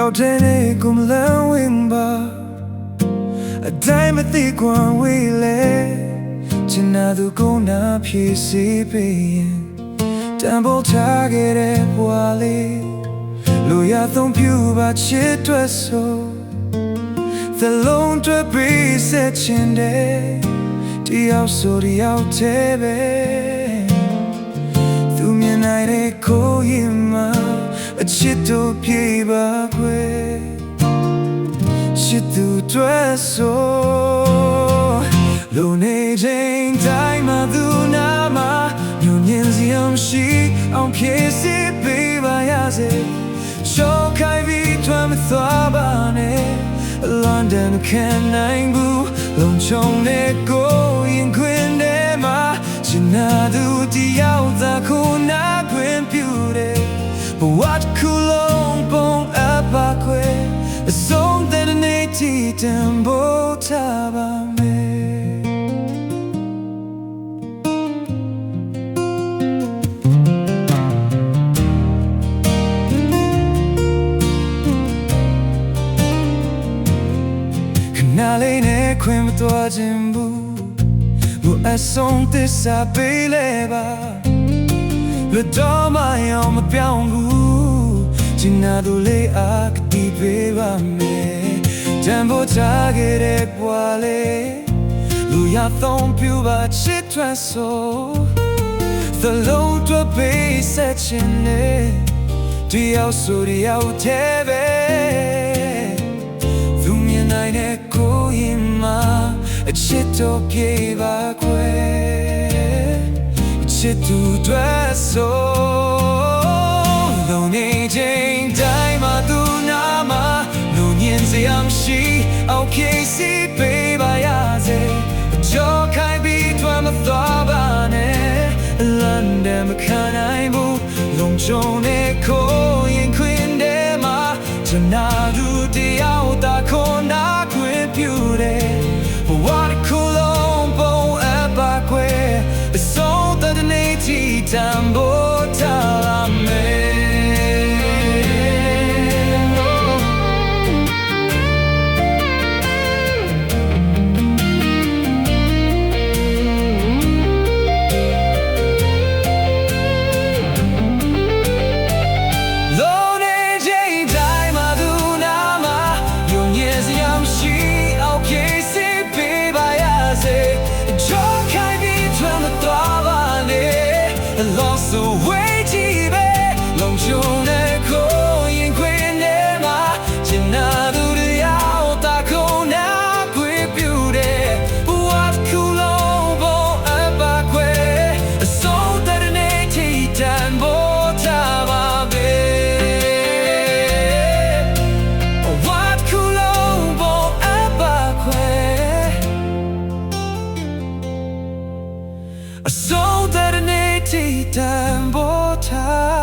ရောက်တဲ့နေ့ကိုမလန်းဝင်ပါအတိုင်းမသိကွာဝေးလေချင်နာသူကိုနာဖြည့်စေပေးရင်တန်ဖိုးထားခဲ့တဲ့ဘဝလေးလူရသုံးပြပါချစ်တွဲဆိုသလုံးတွဲပြီးဆက်ချင်တယ်တယောက်ဆိုတယောက်တည်းပဲသူမြင်နိုင်တဲ့ကိုရင်မှာအချစ်တို့ပြေပါခွေချစ်သူတွဲဆိုလူနေချိန်တိုင်းမှာသူနာမှာညဉ့်ညင်စရာမရှိအောင်ဖြည့်စေပေးပါရစေရှော့ခိုင်းပြီးထွမ်းမသွားပါနဲ့လန်ဒန်ခံနိုင်ဘူးလုံခြုံတဲ့ကိုရင်ခွင်ထဲမှာချင်နာသူတယောက်သာကိုနာခွင့်ပြုတယ်ဘဝတစ်ခုလုံးပုံအပ်ပါခွေအဆုံးတဲ့နေ့တီတန်ဖို့ထားပါမယ်နားလေးနဲ့ခွင့်မသွားခြင်းဘူးဘုအဆုံးသစ္စာပေးလေပါလွတ်တော်မအောင်မပြောင်းဘူးချင်နာသူလေးအားကတိပေးပါမယ်တန်ဖို့ထားခဲ့တဲ့ဘဝလေးလူရသုံးပြပါချစ်ထွန်းဆိုသလုံးတွဲပေးဆက်ချင်တယ်တယောက်ဆိုတယောက်တည်းပဲသူမြင်နိုင်တဲ့ကိုရင်မှာအချစ်တို့ပြေပါခွေချစ်သူတွဲဆိုလုံးနေချိန်တိုင်းမှာသူနာမှာလူညင်စရာမရှိအောင်ဖြည့်စေပေးပါရစေကြောက်ခိုင်းပြီးထွမ်းမသွားပါနဲ့လန်ဒန်မခံနိုင်ဘူးလုံခြုံတဲ့ကိုရင်ခွင်ထဲမှာချင်နာသူတယောက်သာကိုနာခွင့်ပြုတယ်ဘဝတစ်ခုလုံးပုံအပ်ပါခွေအဆုံးတဲ့နေ့တီတန်ဖို့ထားပါမယ်Lost away ကြည့်ပဲလုံခြုံတဲ့ကိုရင်ခွင်ထဲမှာချင်နာသူတယောက်သာကိုနာခွင့်ပြုတယ်ဘဝတစ်ခုလုံးပုံအပ်ပါခွေအဆုံးတဲ့နေ့ထိတန်ဖို့ထားပါမယ်ဘဝတစ်ခုလုံးပုံအပ်ပါခွေအဆုံးတဲ့နေ့တီတန်ဖို့ထား